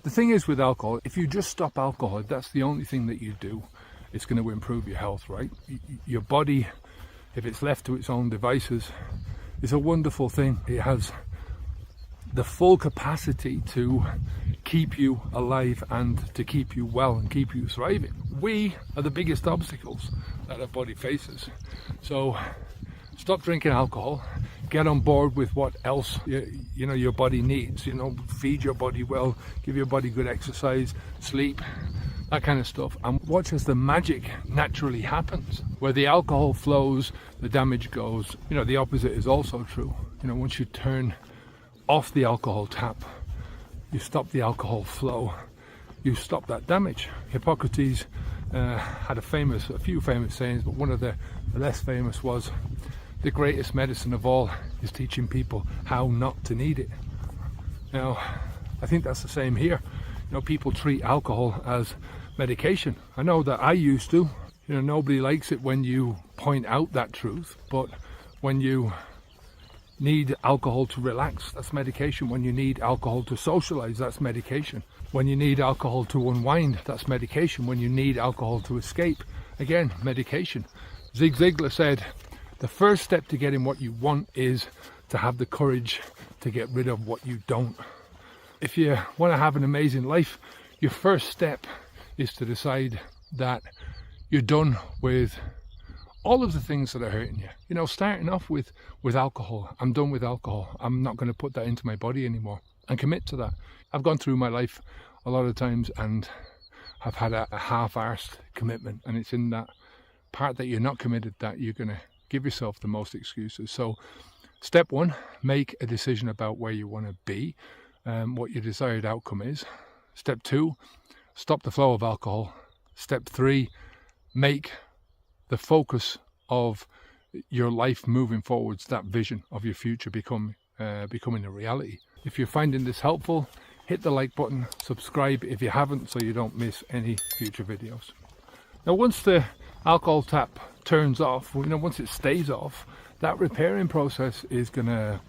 The thing is with alcohol, if you just stop alcohol, that's the only thing that you do, it's going to improve your health, right? Your body, if it's left to its own devices, is a wonderful thing. It has the full capacity to keep you alive and to keep you well and keep you thriving. We are the biggest obstacles that our body faces. So stop drinking alcohol, get on board with what else your body needs. Feed your body well, give your body good exercise, sleep, that kind of stuff, and watch as the magic naturally happens. Where the alcohol flows, the damage goes. The opposite is also true. Once you turn off the alcohol tap, you stop the alcohol flow, you stop that damage. Hippocrates had a few famous sayings, but one of the less famous was, the greatest medicine of all is teaching people how not to need it. Now, I think that's the same here. People treat alcohol as medication. I know that I used to. Nobody likes it when you point out that truth, but when you need alcohol to relax, that's medication. When you need alcohol to socialize, that's medication. When you need alcohol to unwind, that's medication. When you need alcohol to escape, again, medication. Zig Ziglar said, the first step to getting what you want is to have the courage to get rid of what you don't. If you want to have an amazing life, your first step is to decide that you're done with all of the things that are hurting you. Starting off with alcohol. I'm done with alcohol. I'm not going to put that into my body anymore, and commit to that. I've gone through my life a lot of times and have had a half-arsed commitment, and it's in that part that you're not committed that you're going to give yourself the most excuses. So step one, make a decision about where you want to be, what your desired outcome is. Step two, stop the flow of alcohol. Step three, make the focus of your life moving forwards, that vision of your future becoming a reality. If you're finding this helpful, hit the like button, subscribe if you haven't, so you don't miss any future videos. Now, once the alcohol tap turns off, once it stays off, that repairing process is gonna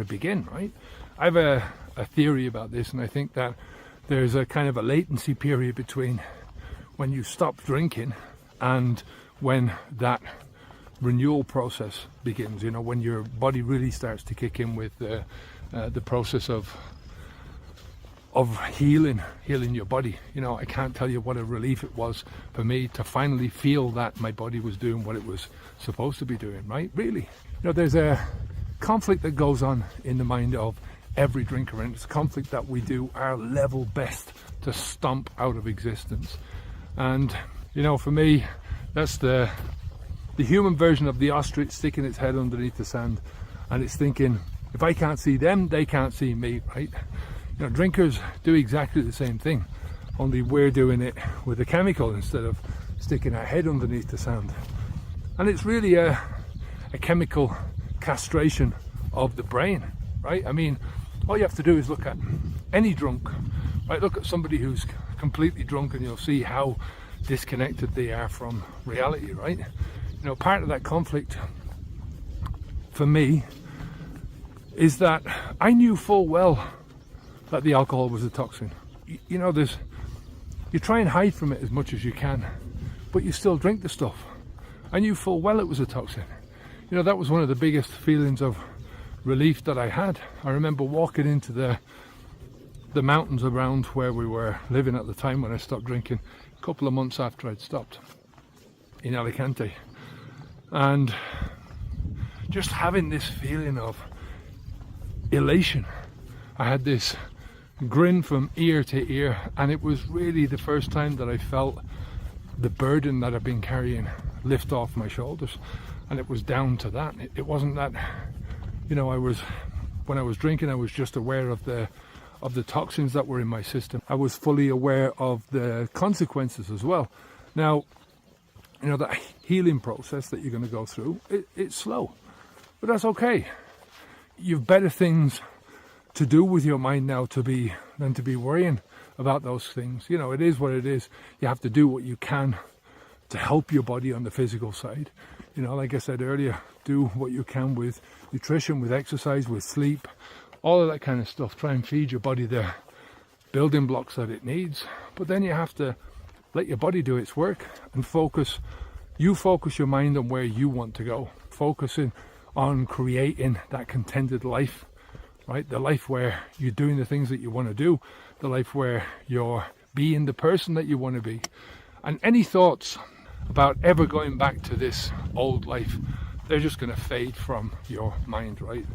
begin, right? I have a theory about this, and I think that there's a kind of a latency period between when you stop drinking and when that renewal process begins. When your body really starts to kick in with the process of healing your body. I can't tell you what a relief it was for me to finally feel that my body was doing what it was supposed to be doing, right? Really. There's a conflict that goes on in the mind of every drinker, and it's a conflict that we do our level best to stomp out of existence. And for me, that's the human version of the ostrich sticking its head underneath the sand, and it's thinking, if I can't see them, they can't see me, right? Drinkers do exactly the same thing, only we're doing it with a chemical instead of sticking our head underneath the sand. And it's really a chemical castration of the brain, right? I mean, all you have to do is look at any drunk, right? Look at somebody who's completely drunk and you'll see how disconnected they are from reality, right? Part of that conflict for me is that I knew full well that the alcohol was a toxin. You try and hide from it as much as you can, but you still drink the stuff. I knew full well it was a toxin. That was one of the biggest feelings of relief that I had. I remember walking into the mountains around where we were living at the time when I stopped drinking, a couple of months after I'd stopped, in Alicante, and just having this feeling of elation. I had this grin from ear to ear, and it was really the first time that I felt the burden that I've been carrying lift off my shoulders, and it was down to that. It wasn't that when I was drinking, I was just aware of the toxins that were in my system. I was fully aware of the consequences as well. Now, that healing process that you're going to go through, it's slow, but that's okay. You've better things to do with your mind now than to be worrying about those things. It is what it is. You have to do what you can to help your body on the physical side. Like I said earlier, do what you can with nutrition, with exercise, with sleep, all of that kind of stuff. Try and feed your body the building blocks that it needs, but then you have to let your body do its work and focus your mind on where you want to go, focusing on creating that contented life, right? The life where you're doing the things that you want to do, the life where you're being the person that you want to be. And any thoughts about ever going back to this old life, they're just going to fade from your mind, right?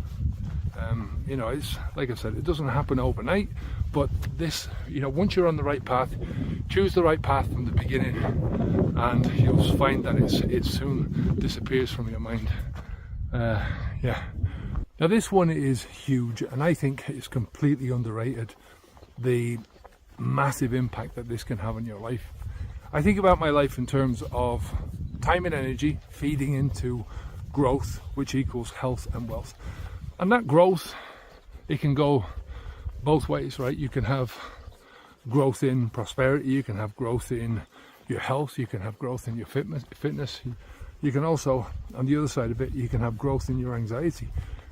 It's like I said, it doesn't happen overnight, but this, once you're on the right path, choose the right path from the beginning, and you'll find that it soon disappears from your mind. Now this one is huge, and I think it's completely underrated, the massive impact that this can have on your life. I think about my life in terms of time and energy feeding into growth, which equals health and wealth. And that growth, it can go both ways, right? You can have growth in prosperity, you can have growth in your health, you can have growth in your fitness. You can also, on the other side of it, you can have growth in your anxiety,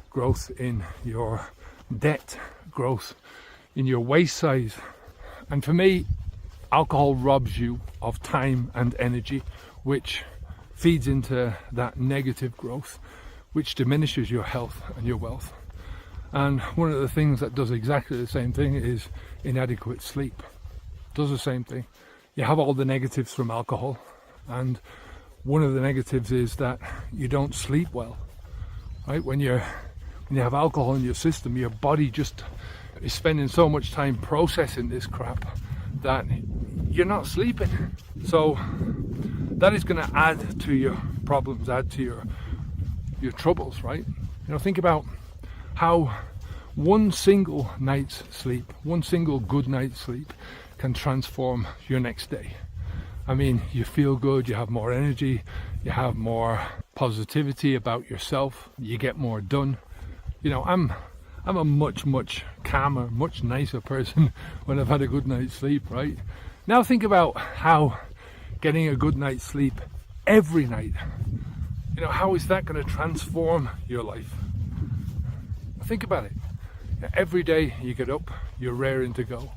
growth in your debt, growth in your waist size. And for me, alcohol robs you of time and energy, which feeds into that negative growth, which diminishes your health and your wealth. And one of the things that does exactly the same thing is inadequate sleep. Does the same thing. You have all the negatives from alcohol, and one of the negatives is that you don't sleep well, right? When you have alcohol in your system, your body just is spending so much time processing this crap that you're not sleeping. So that is going to add to your problems, add to your troubles, right? Think about how one single night's sleep, one single good night's sleep can transform your next day. I mean, you feel good, you have more energy, you have more positivity about yourself, you get more done. I'm a much calmer, much nicer person when I've had a good night's sleep, right? Now think about how getting a good night's sleep every night, how is that going to transform your life? Think about it. Every day you get up, you're raring to go.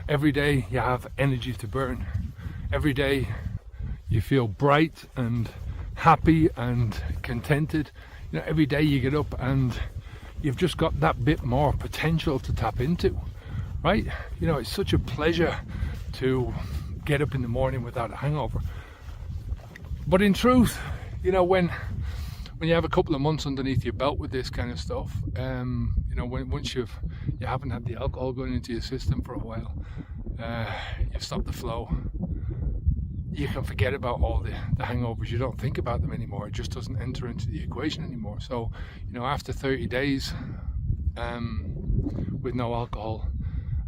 Every day you have energy to burn. Every day you feel bright and happy and contented. Every day you get up and you've just got that bit more potential to tap into, right? It's such a pleasure to get up in the morning without a hangover. But in truth, when you have a couple of months underneath your belt with this kind of stuff, once you haven't had the alcohol going into your system for a while, you've stopped the flow, you can forget about all the hangovers. You don't think about them anymore. It just doesn't enter into the equation anymore. So, after 30 days with no alcohol,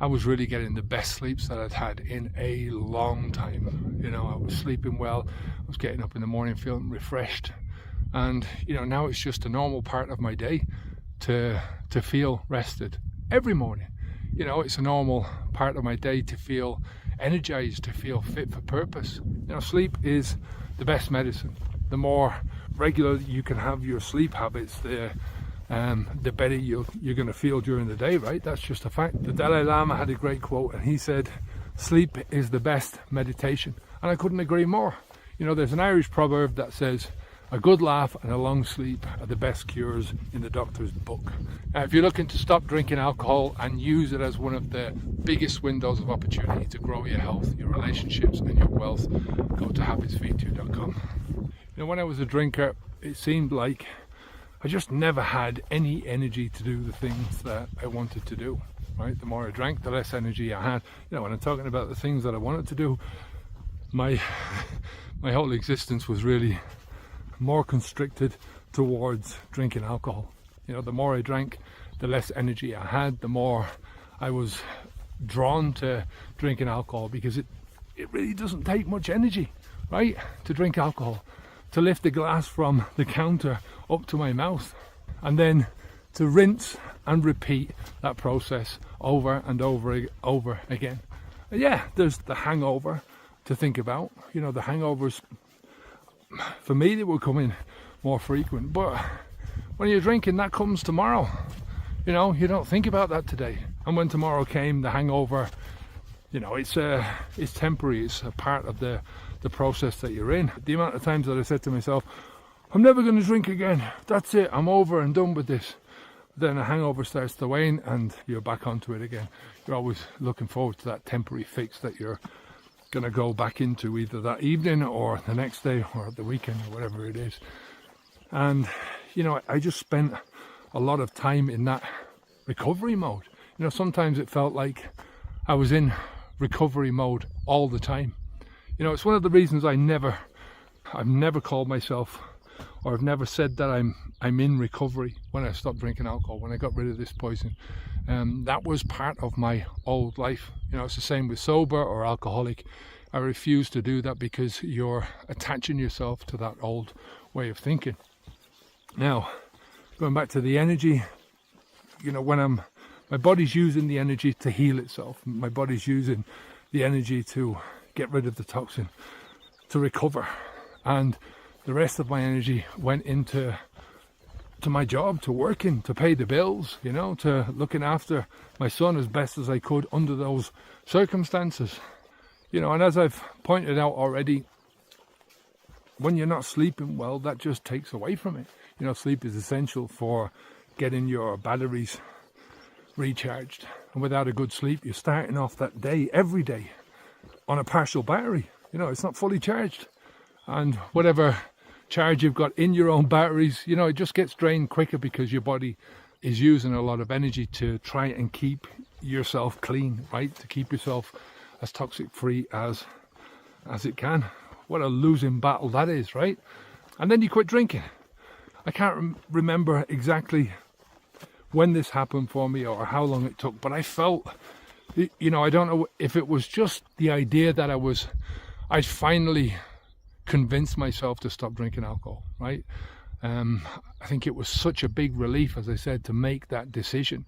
I was really getting the best sleeps that I'd had in a long time. I was sleeping well, I was getting up in the morning feeling refreshed. And now it's just a normal part of my day to feel rested every morning. It's a normal part of my day to feel energized, to feel fit for purpose. Sleep is the best medicine. The more regular you can have your sleep habits, the better you're going to feel during the day, right? That's just a fact. The Dalai Lama had a great quote, and he said, "Sleep is the best meditation." And I couldn't agree more. There's an Irish proverb that says, "A good laugh and a long sleep are the best cures in the doctor's book." If you're looking to stop drinking alcohol and use it as one of the biggest windows of opportunity to grow your health, your relationships and your wealth, go to habitsfeed2.com. When I was a drinker, it seemed like I just never had any energy to do the things that I wanted to do, right? The more I drank, the less energy I had. When I'm talking about the things that I wanted to do, my whole existence was really more constricted towards drinking alcohol. The more I drank, the less energy I had, the more I was drawn to drinking alcohol, because it really doesn't take much energy, right, to drink alcohol, to lift the glass from the counter up to my mouth, and then to rinse and repeat that process over and over again. Yeah, there's the hangover to think about. The hangovers, for me, they were coming more frequent, but when you're drinking, that comes tomorrow. You don't think about that today. And when tomorrow came, the hangover it's temporary. It's a part of the process that you're in. The amount of times that I said to myself, I'm never going to drink again. That's it. I'm over and done with this. Then a hangover starts to wane and you're back onto it again. You're always looking forward to that temporary fix that you're going to go back into either that evening or the next day or at the weekend or whatever it is. And, I just spent a lot of time in that recovery mode. Sometimes it felt like I was in recovery mode all the time. It's one of the reasons I've never called myself, or I've never said that I'm in recovery when I stopped drinking alcohol, when I got rid of this poison. That was part of my old life. It's the same with sober or alcoholic. I refuse to do that because you're attaching yourself to that old way of thinking. Now, going back to the energy, when my body's using the energy to heal itself. My body's using the energy to get rid of the toxin, to recover. And the rest of my energy went into my job, to working, to pay the bills, to looking after my son as best as I could under those circumstances. And as I've pointed out already, when you're not sleeping well, that just takes away from it. Sleep is essential for getting your batteries recharged, and without a good sleep you're starting off that day every day on a partial battery. It's not fully charged, and whatever charge you've got in your own batteries, it just gets drained quicker because your body is using a lot of energy to try and keep yourself clean, right? To keep yourself as toxic free as it can. What a losing battle that is, right? And then you quit drinking. I can't remember exactly when this happened for me or how long it took, but I felt, I don't know if it was just the idea that I'd finally convinced myself to stop drinking alcohol, right? I think it was such a big relief, as I said, to make that decision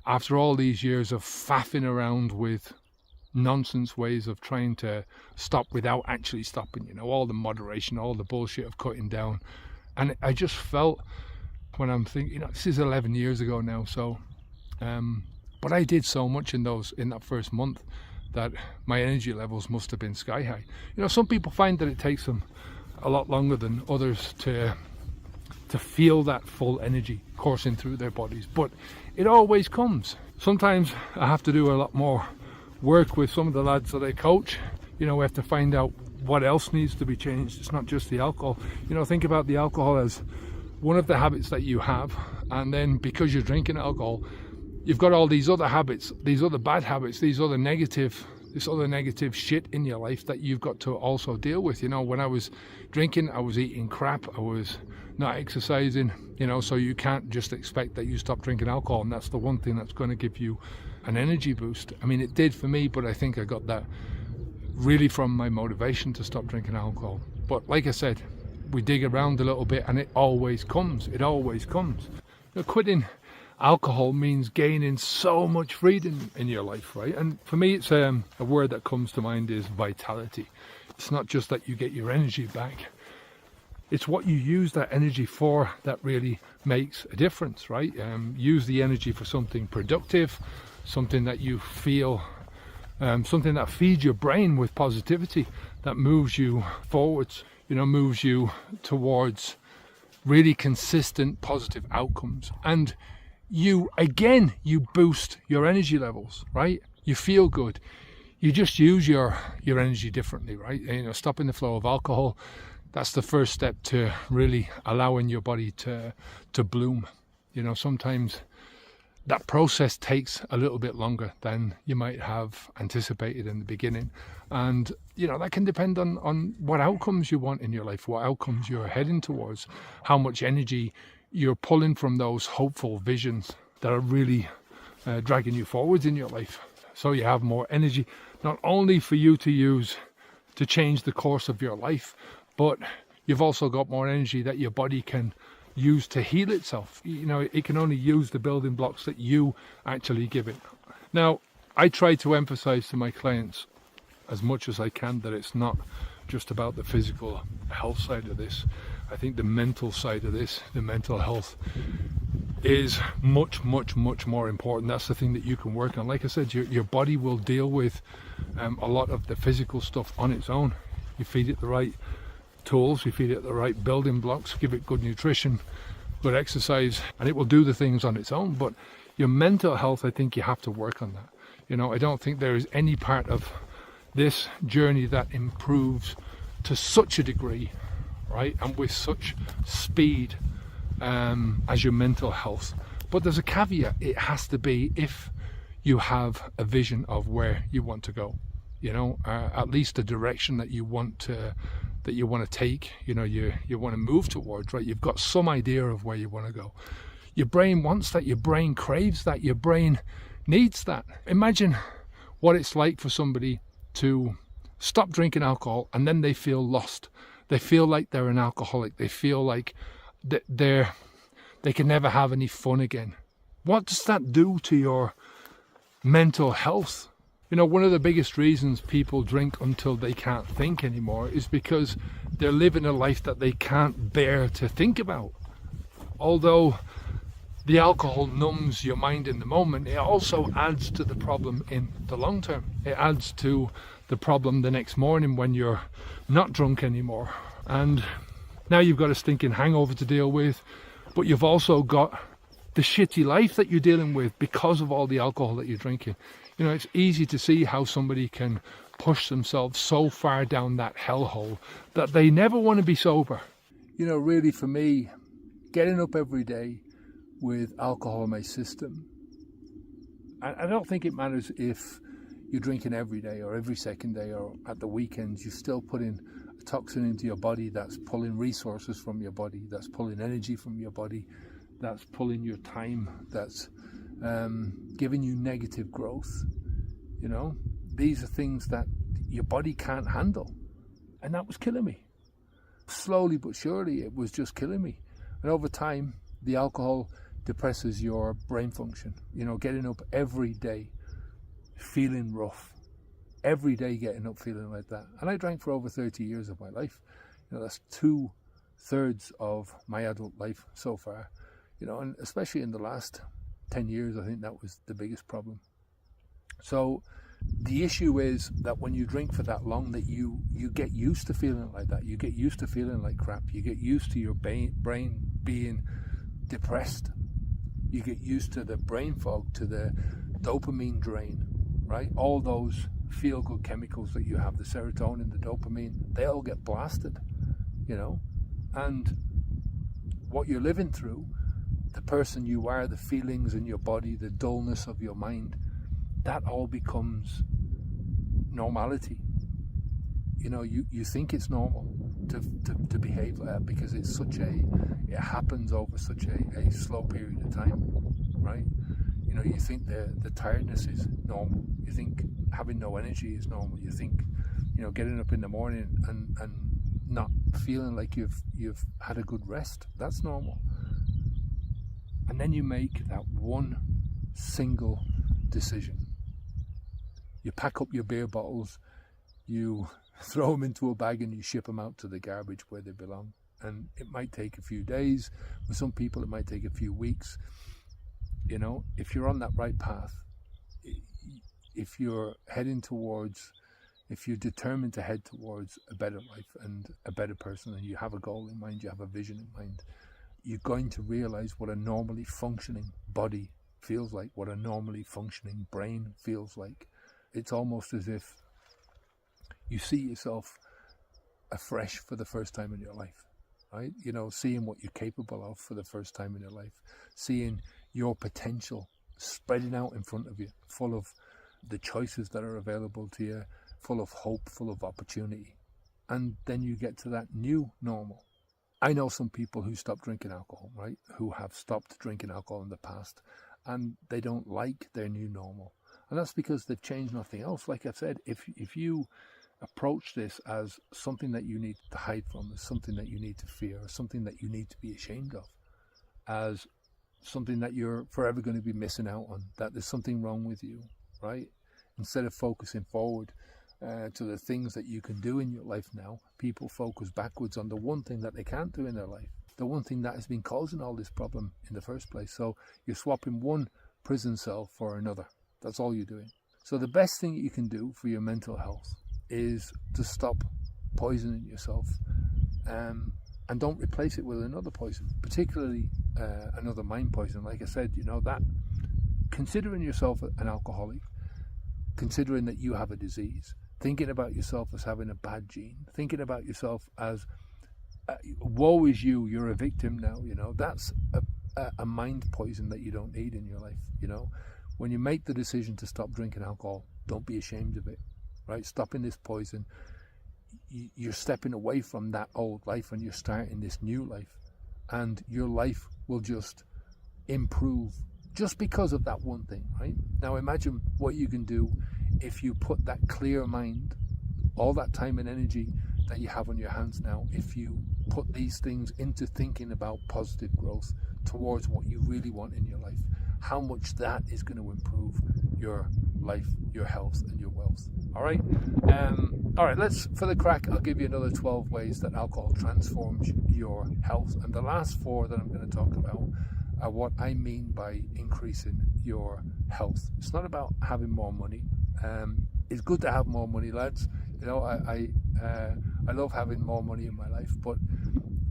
after all these years of faffing around with nonsense ways of trying to stop without actually stopping, all the moderation, all the bullshit of cutting down. And I just felt, when I'm thinking, this is 11 years ago now, so but I did so much in that first month that my energy levels must have been sky high. Some people find that it takes them a lot longer than others to feel that full energy coursing through their bodies, but it always comes. Sometimes I have to do a lot more work with some of the lads that I coach. We have to find out what else needs to be changed. It's not just the alcohol. Think about the alcohol as one of the habits that you have, and then because you're drinking alcohol, you've got all these other habits, these other bad habits, this other negative shit in your life that you've got to also deal with. When I was drinking, I was eating crap, I was not exercising, so you can't just expect that you stop drinking alcohol and that's the one thing that's going to give you an energy boost. I mean, it did for me, but I think I got that really from my motivation to stop drinking alcohol. But like I said, we dig around a little bit and it always comes. Quitting alcohol means gaining so much freedom in your life, right? And for me, it's a word that comes to mind is vitality. It's not just that you get your energy back, it's what you use that energy for that really makes a difference, right? Use the energy for something productive, something that you feel, something that feeds your brain with positivity, that moves you forwards, moves you towards really consistent positive outcomes. And you boost your energy levels, right? You feel good. You just use your energy differently, right? Stopping the flow of alcohol, that's the first step to really allowing your body to bloom. Sometimes that process takes a little bit longer than you might have anticipated in the beginning. And, that can depend on what outcomes you want in your life, what outcomes you're heading towards, how much energy you're pulling from those hopeful visions that are really dragging you forwards in your life. So you have more energy, not only for you to use to change the course of your life, but you've also got more energy that your body can use to heal itself. It can only use the building blocks that you actually give it. Now, I try to emphasize to my clients as much as I can that it's not just about the physical health side of this. I think the mental side of this, the mental health, is much more important. That's the thing that you can work on. Like I said, your body will deal with a lot of the physical stuff on its own. You feed it the right tools, you feed it the right building blocks, give it good nutrition, good exercise, and it will do the things on its own. But your mental health, I think you have to work on that. You know, I don't think there is any part of this journey that improves to such a degree, right, and with such speed as your mental health. But there's a caveat. It has to be if you have a vision of where you want to go, you know, at least a direction that you want to take, you know, you want to move towards, right? You've got some idea of where you want to go. Your brain wants that, your brain craves that, your brain needs that. Imagine what it's like for somebody to stop drinking alcohol and then they feel lost. They feel like they're an alcoholic. They feel like they can never have any fun again. What does that do to your mental health? You know, one of the biggest reasons people drink until they can't think anymore is because they're living a life that they can't bear to think about. Although the alcohol numbs your mind in the moment, it also adds to the problem in the long term. It adds to the problem the next morning when you're not drunk anymore. And now you've got a stinking hangover to deal with, but you've also got the shitty life that you're dealing with because of all the alcohol that you're drinking. You know, it's easy to see how somebody can push themselves so far down that hellhole that they never want to be sober. You know, really for me, getting up every day with alcohol in my system, I don't think it matters if you're drinking every day or every second day or at the weekends. You're still putting a toxin into your body that's pulling resources from your body, that's pulling energy from your body, that's pulling your time, that's giving you negative growth. You know, these are things that your body can't handle, and that was killing me. Slowly but surely it was just killing me. And over time the alcohol depresses your brain function. You know, getting up every day feeling rough, every day getting up feeling like that. And I drank for over 30 years of my life. You know, that's 2/3 of my adult life so far. You know, and especially in the last 10 years, I think that was the biggest problem. So the issue is that when you drink for that long, that you get used to feeling like that. You get used to feeling like crap. You get used to your brain being depressed. You get used to the brain fog, to the dopamine drain, right? All those feel-good chemicals that you have, the serotonin, the dopamine, they all get blasted, you know? And what you're living through, the person you are, the feelings in your body, the dullness of your mind, that all becomes normality. You know, you think it's normal to behave like that because it's it happens over such a slow period of time, right? You know, you think the tiredness is normal. You think having no energy is normal. You think, you know, getting up in the morning and not feeling like you've had a good rest, that's normal. And then you make that one single decision. You pack up your beer bottles, you throw them into a bag and you ship them out to the garbage where they belong. And it might take a few days. For some people, it might take a few weeks. You know, if you're on that right path, if you're if you're determined to head towards a better life and a better person, and you have a goal in mind, you have a vision in mind, you're going to realize what a normally functioning body feels like, what a normally functioning brain feels like. It's almost as if you see yourself afresh for the first time in your life, right? You know, seeing what you're capable of for the first time in your life, seeing your potential spreading out in front of you, full of the choices that are available to you, full of hope, full of opportunity. And then you get to that new normal. I know some people who stop drinking alcohol, right? Who have stopped drinking alcohol in the past, and they don't like their new normal. And that's because they've changed nothing else. Like I've said, if you approach this as something that you need to hide from, as something that you need to fear, as something that you need to be ashamed of, as something that you're forever going to be missing out on, that there's something wrong with you, right? Instead of focusing forward to the things that you can do in your life now, people focus backwards on the one thing that they can't do in their life, the one thing that has been causing all this problem in the first place. So you're swapping one prison cell for another. That's all you're doing. So the best thing you can do for your mental health is to stop poisoning yourself, and don't replace it with another poison, particularly another mind poison. Like I said, that considering yourself an alcoholic, considering that you have a disease, thinking about yourself as having a bad gene, thinking about yourself as woe is you, you're a victim now, that's a mind poison that you don't need in your life. When you make the decision to stop drinking alcohol, don't be ashamed of it, right? Stopping this poison, you're stepping away from that old life and you're starting this new life, and your life will just improve just because of that one thing, right? Now imagine what you can do if you put that clear mind, all that time and energy that you have on your hands now, if you put these things into thinking about positive growth towards what you really want in your life, how much that is going to improve your life, your health, and your wealth. All right, let's, for the crack, I'll give you another 12 ways that alcohol transforms your health. And the last 4 that I'm going to talk about are what I mean by increasing your health. It's not about having more money. It's good to have more money, lads. I love having more money in my life, but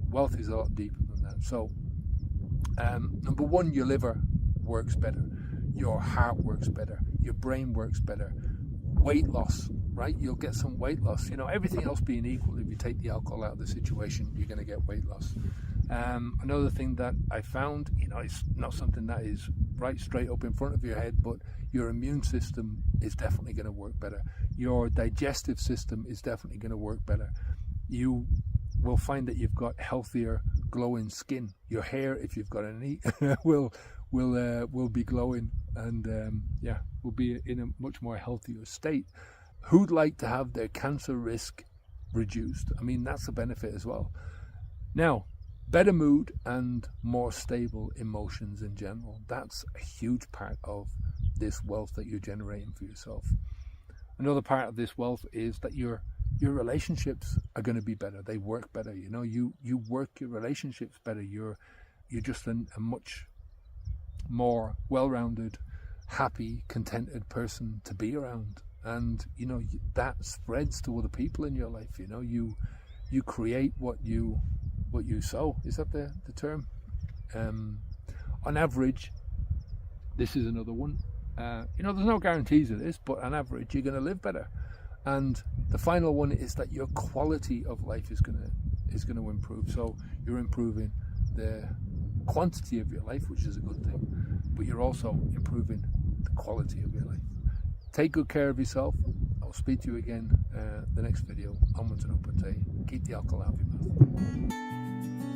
wealth is a lot deeper than that. So, number 1, your liver works better, your heart works better, your brain works better. Weight loss, right? You'll get some weight loss. Everything else being equal, if you take the alcohol out of the situation, you're going to get weight loss. Another thing that I found, it's not something that is right straight up in front of your head, but your immune system is definitely going to work better. Your digestive system is definitely going to work better. You will find that you've got healthier, glowing skin. Your hair, if you've got any, will be glowing, and will be in a much more healthier state. Who'd like to have their cancer risk reduced? I mean, that's a benefit as well. Now, better mood and more stable emotions in general. That's a huge part of this wealth that you're generating for yourself. Another part of this wealth is that your relationships are going to be better. They work better. You work your relationships better. You're just a much more well-rounded, happy, contented person to be around. And that spreads to other people in your life. You create what you sow. Is that the term? On average, this is another one. There's no guarantees of this, but on average, you're going to live better. And the final one is that your quality of life is going to improve. So you're improving the quantity of your life, which is a good thing, but you're also improving the quality of your life. Take good care of yourself. I'll speak to you again the next video. Onwards and upwards. Keep the alcohol out of your mouth.